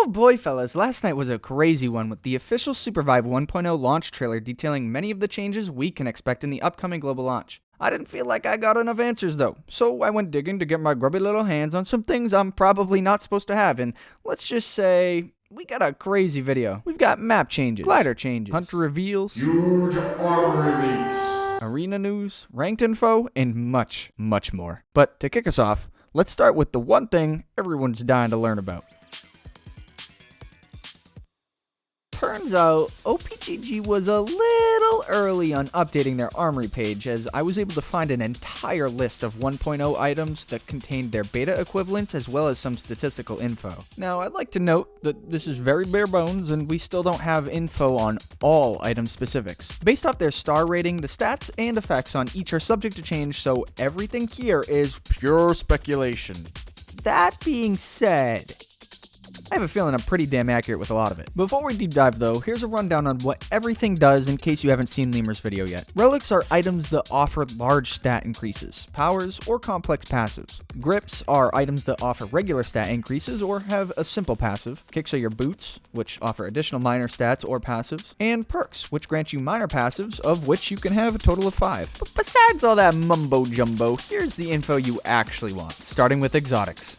Oh boy, fellas, last night was a crazy one with the official SUPERVIVE 1.0 launch trailer detailing many of the changes we can expect in the upcoming global launch. I didn't feel like I got enough answers though, so I went digging to get my grubby little hands on some things I'm probably not supposed to have, and let's just say, we got a crazy video. We've got map changes, glider changes, hunter reveals, huge armor leaks, arena news, ranked info, and much, much more. But to kick us off, let's start with the one thing everyone's dying to learn about. Turns out, OPGG was a little early on updating their armory page, as I was able to find an entire list of 1.0 items that contained their beta equivalents as well as some statistical info. Now, I'd like to note that this is very bare bones and we still don't have info on all item specifics. Based off their star rating, the stats and effects on each are subject to change, so everything here is pure speculation. That being said, I have a feeling I'm pretty damn accurate with a lot of it. Before we deep dive though, here's a rundown on what everything does in case you haven't seen Lemur's video yet. Relics are items that offer large stat increases, powers, or complex passives. Grips are items that offer regular stat increases or have a simple passive. Kicks are your boots, which offer additional minor stats or passives. And perks, which grant you minor passives, of which you can have a total of 5. But besides all that mumbo jumbo, here's the info you actually want, starting with exotics.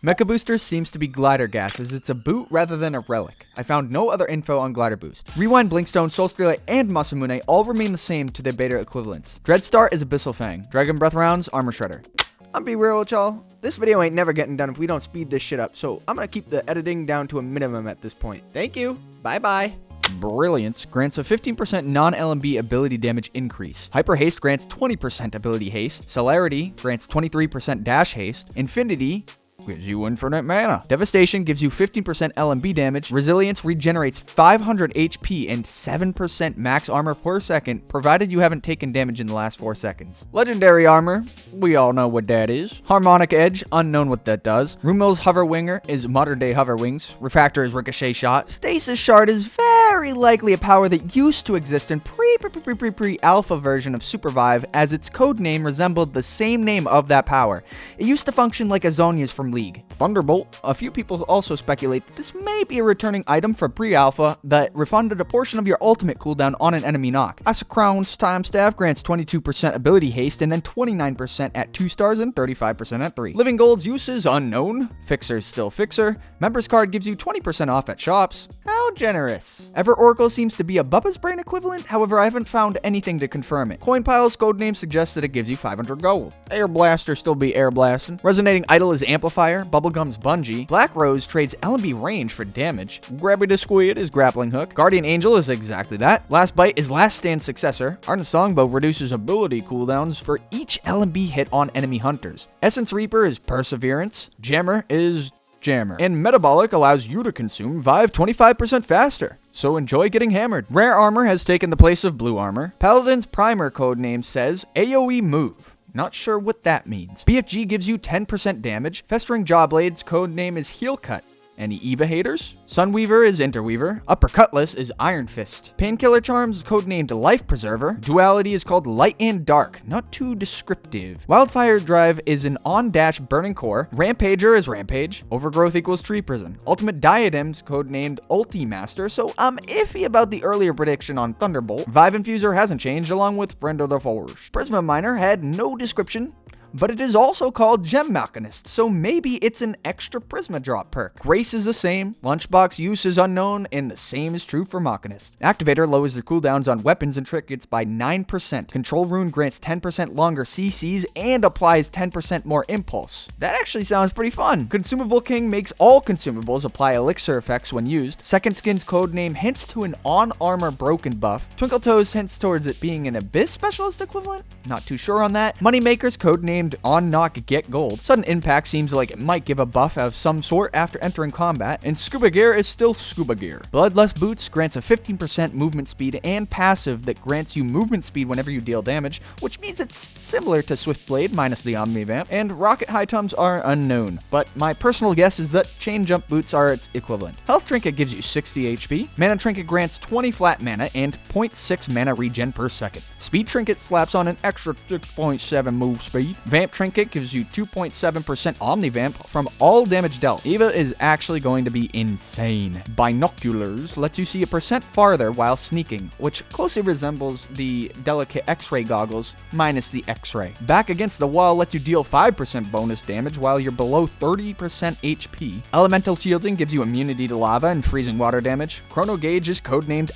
Mecha Booster seems to be Glider Gas, as it's a boot rather than a relic. I found no other info on Glider Boost. Rewind, Blinkstone, Soul Steelite, and Masamune all remain the same to their beta equivalents. Dreadstar is Abyssal Fang. Dragon Breath Rounds, Armor Shredder. I'll be real with y'all, this video ain't never getting done if we don't speed this shit up, so I'm gonna keep the editing down to a minimum at this point. Thank you, bye-bye. Brilliance grants a 15% non-LMB ability damage increase. Hyper Haste grants 20% ability haste. Celerity grants 23% dash haste. Infinity gives you infinite mana. Devastation gives you 15% LMB damage. Resilience regenerates 500 HP and 7% max armor per second, provided you haven't taken damage in the last 4 seconds. Legendary armor, we all know what that is. Harmonic Edge, unknown what that does. Rumil's Hover Winger is modern day hover wings. Refractor is ricochet shot. Stasis Shard is very likely a power that used to exist in pre-alpha version of SUPERVIVE, as its code name resembled the same name of that power. It used to function like Azonia's from League. Thunderbolt. A few people also speculate that this may be a returning item for pre-alpha that refunded a portion of your ultimate cooldown on an enemy knock. Crown's Time Staff grants 22% ability haste and then 29% at 2 stars and 35% at 3. Living Gold's use is unknown. Fixer's still Fixer. Members card gives you 20% off at shops. How generous. Ever Oracle seems to be a Bubba's Brain equivalent, however I haven't found anything to confirm it. Coinpile's codename suggests that it gives you 500 gold. Air Blaster still be Air Blasting. Resonating Idol is Amplifier. Bubblegum's Bungee. Black Rose trades LMB range for damage. Grabby the Squid is Grappling Hook. Guardian Angel is exactly that. Last Bite is Last Stand's successor. Arna Songbow reduces ability cooldowns for each LMB hit on enemy hunters. Essence Reaper is Perseverance. Jammer is Jammer. And Metabolic allows you to consume Vive 25% faster. So enjoy getting hammered. Rare Armor has taken the place of Blue Armor. Paladin's Primer codename says AoE Move. Not sure what that means. BFG gives you 10% damage. Festering Jawblade's codename is Heel Cut. Any Eva haters? Sunweaver is Interweaver. Upper Cutlass is Iron Fist. Painkiller Charms, codenamed Life Preserver. Duality is called Light and Dark, not too descriptive. Wildfire Drive is an on-dash Burning Core. Rampager is Rampage. Overgrowth equals Tree Prison. Ultimate Diadems, codenamed Ulti Master, so I'm iffy about the earlier prediction on Thunderbolt. Vive Infuser hasn't changed, along with Friend of the Force. Prisma Miner had no description, but it is also called Gem Machinist, so maybe it's an extra Prisma drop perk. Grace is the same, Lunchbox use is unknown, and the same is true for Machinist. Activator lowers their cooldowns on weapons and trinkets by 9%. Control Rune grants 10% longer CCs and applies 10% more impulse. That actually sounds pretty fun. Consumable King makes all consumables apply elixir effects when used. Second Skin's codename hints to an on-armor broken buff. Twinkle Toes hints towards it being an Abyss Specialist equivalent? Not too sure on that. Moneymaker's codename On Knock Get Gold. Sudden Impact seems like it might give a buff of some sort after entering combat, and Scuba Gear is still Scuba Gear. Bloodlust Boots grants a 15% movement speed and passive that grants you movement speed whenever you deal damage, which means it's similar to Swift Blade minus the Omnivamp, and Rocket High Tums are unknown, but my personal guess is that Chain Jump Boots are its equivalent. Health Trinket gives you 60 HP, Mana Trinket grants 20 flat mana and 0.6 mana regen per second. Speed Trinket slaps on an extra 6.7 move speed. Vamp Trinket gives you 2.7% Omnivamp from all damage dealt. Eva is actually going to be insane. Binoculars lets you see a percent farther while sneaking, which closely resembles the delicate X-ray goggles minus the X-ray. Back Against the Wall lets you deal 5% bonus damage while you're below 30% HP. Elemental Shielding gives you immunity to lava and freezing water damage. Chrono Gauge is codenamed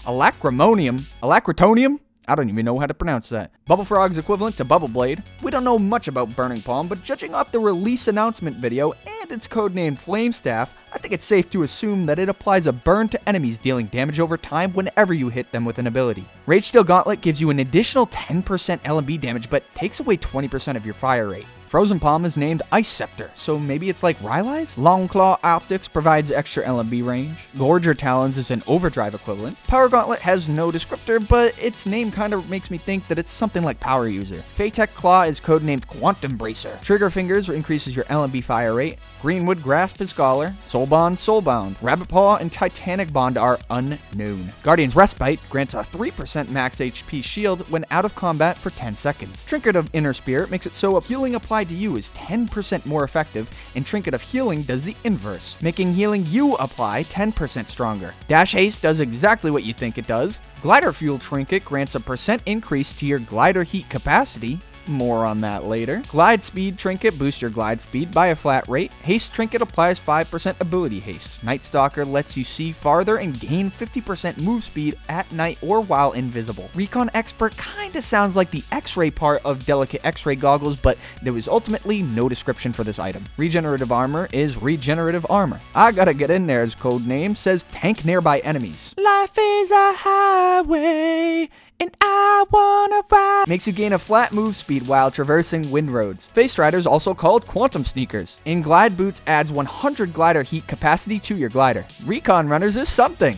Alacritonium? I don't even know how to pronounce that. Bubble Frog's equivalent to Bubble Blade. We don't know much about Burning Palm, but judging off the release announcement video and its codenamed Flame Staff, I think it's safe to assume that it applies a burn to enemies, dealing damage over time whenever you hit them with an ability. Rage Steel Gauntlet gives you an additional 10% LMB damage, but takes away 20% of your fire rate. Frozen Palm is named Ice Scepter, so maybe it's like Rylai's? Long Claw Optics provides extra LMB range. Gorger Talons is an overdrive equivalent. Power Gauntlet has no descriptor, but its name kind of makes me think that it's something like Power User. Phaetek Claw is codenamed Quantum Bracer. Trigger Fingers increases your LMB fire rate. Greenwood Grasp is Scholar. Soulbound. Rabbit Paw and Titanic Bond are unknown. Guardian's Respite grants a 3% max HP shield when out of combat for 10 seconds. Trinket of Inner Spirit makes it so a healing applied to you is 10% more effective, and Trinket of Healing does the inverse, making healing you apply 10% stronger. Dash Haste does exactly what you think it does. Glider Fuel Trinket grants a percent increase to your glider heat capacity. More on that later. Glide Speed Trinket boosts your glide speed by a flat rate. Haste Trinket applies 5% ability haste. Night Stalker lets you see farther and gain 50% move speed at night or while invisible. Recon Expert kinda sounds like the X-ray part of delicate X-ray goggles, but there was ultimately no description for this item. Regenerative Armor is Regenerative Armor. I Gotta Get In There's code name says tank nearby enemies. Life is a highway, and I wanna ride. Makes you gain a flat move speed while traversing wind roads. Face Riders, also called Quantum Sneakers. In Glide Boots adds 100 glider heat capacity to your glider. Recon Runners is something.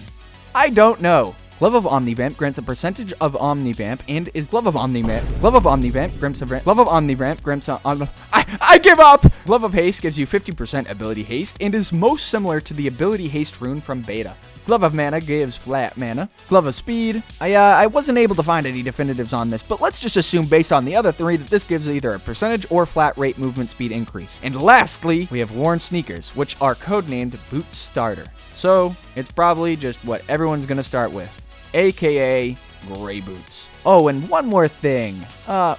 I don't know. Glove of Omnivamp grants a percentage of Omnivamp and is Glove of Omnivamp grants a I give up! Glove of Haste gives you 50% ability haste and is most similar to the ability haste rune from beta. Glove of Mana gives flat mana. Glove of Speed. I wasn't able to find any definitives on this, but let's just assume based on the other three that this gives either a percentage or flat rate movement speed increase. And lastly, we have Worn Sneakers, which are codenamed Boots Starter. So, it's probably just what everyone's gonna start with, aka Gray Boots. Oh, and one more thing.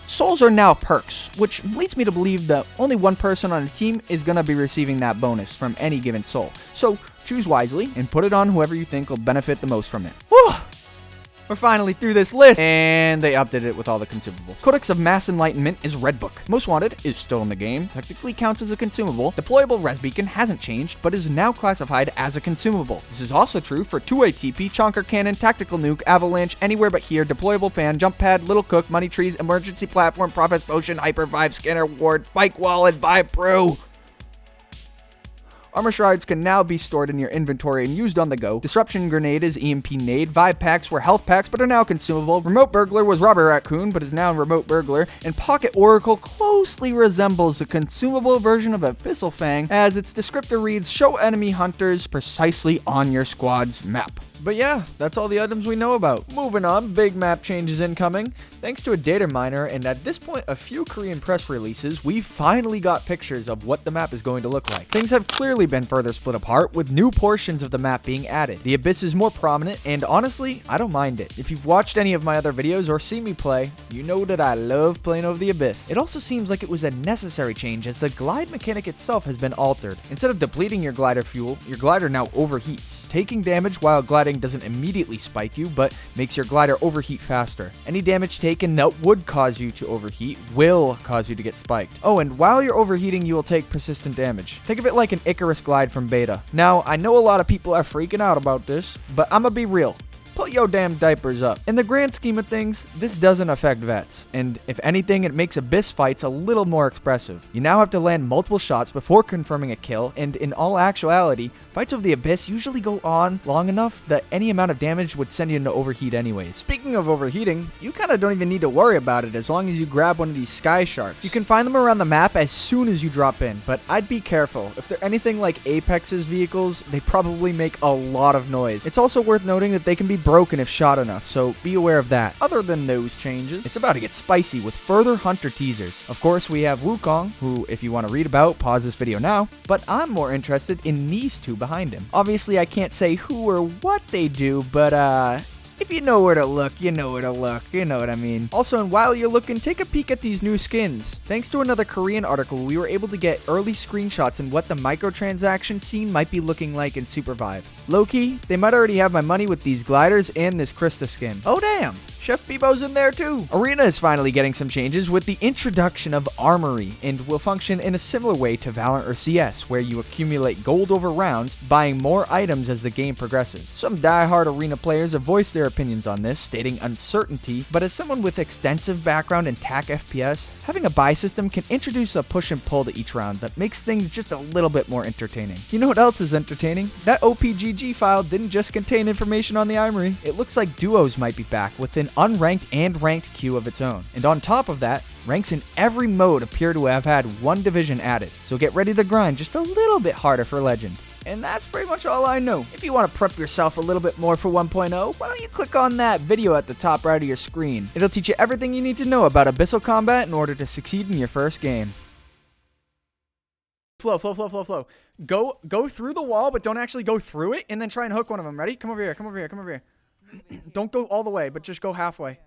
Souls are now perks, which leads me to believe that only one person on a team is gonna be receiving that bonus from any given soul. So, choose wisely and put it on whoever you think will benefit the most from it. Whew! We're finally through this list, and they updated it with all the consumables. Codex of Mass Enlightenment is Red Book. Most Wanted is still in the game, technically counts as a consumable. Deployable Res Beacon hasn't changed, but is now classified as a consumable. This is also true for 2-way TP, Chonker Cannon, Tactical Nuke, Avalanche, Anywhere But Here, Deployable Fan, Jump Pad, Little Cook, Money Trees, Emergency Platform, Prophet's Potion, Hyper Vibe, Scanner Ward, Spike Wall, and Vibe Pro. Armor Shards can now be stored in your inventory and used on the go. Disruption Grenade is EMP Nade. Vibe Packs were health packs but are now consumable. Remote Burglar was Rubber Raccoon but is now Remote Burglar. And Pocket Oracle closely resembles a consumable version of Abyssal Fang, as its descriptor reads, show enemy hunters precisely on your squad's map. But yeah, that's all the items we know about. Moving on, big map changes incoming. Thanks to a data miner and at this point a few Korean press releases, we finally got pictures of what the map is going to look like. Things have clearly been further split apart, with new portions of the map being added. The Abyss is more prominent, and honestly, I don't mind it. If you've watched any of my other videos or seen me play, you know that I love playing over the Abyss. It also seems like it was a necessary change, as the glide mechanic itself has been altered. Instead of depleting your glider fuel, your glider now overheats. Taking damage while gliding doesn't immediately spike you, but makes your glider overheat faster. Any damage taken that would cause you to overheat will cause you to get spiked. Oh, and while you're overheating, you will take persistent damage. Think of it like an Icarus glide from beta. Now, I know a lot of people are freaking out about this, but I'ma be real. Put your damn diapers up. In the grand scheme of things, this doesn't affect vets, and if anything, it makes Abyss fights a little more expressive. You now have to land multiple shots before confirming a kill, and in all actuality, fights of the Abyss usually go on long enough that any amount of damage would send you into overheat anyways. Speaking of overheating, you kinda don't even need to worry about it as long as you grab one of these Sky Sharks. You can find them around the map as soon as you drop in, but I'd be careful. If they're anything like Apex's vehicles, they probably make a lot of noise. It's also worth noting that they can be broken if shot enough, so be aware of that. Other than those changes, it's about to get spicy with further hunter teasers. Of course, we have Wukong, who, if you want to read about, pause this video now, but I'm more interested in these two behind him. Obviously, I can't say who or what they do, but if you know where to look, you know where to look. You know what I mean. Also, and while you're looking, take a peek at these new skins. Thanks to another Korean article, we were able to get early screenshots in what the microtransaction scene might be looking like in SUPERVIVE. Low-key, they might already have my money with these gliders and this Krista skin. Oh damn! Chef Bebo's in there too. Arena is finally getting some changes with the introduction of Armory, and will function in a similar way to Valorant or CS, where you accumulate gold over rounds, buying more items as the game progresses. Some die-hard Arena players have voiced their opinions on this, stating uncertainty, but as someone with extensive background in TAC FPS, having a buy system can introduce a push and pull to each round that makes things just a little bit more entertaining. You know what else is entertaining? That OPGG file didn't just contain information on the Armory. It looks like duos might be back with an unranked and ranked queue of its own. And on top of that, ranks in every mode appear to have had one division added, so get ready to grind just a little bit harder for Legend. And that's pretty much all I know. If you want to prep yourself a little bit more for 1.0, why don't you click on that video at the top right of your screen. It'll teach you everything you need to know about Abyssal Combat in order to succeed in your first game. Flow. Go through the wall, but don't actually go through it, and then try and hook one of them. Ready? Come over here. Don't go all the way, but just go halfway.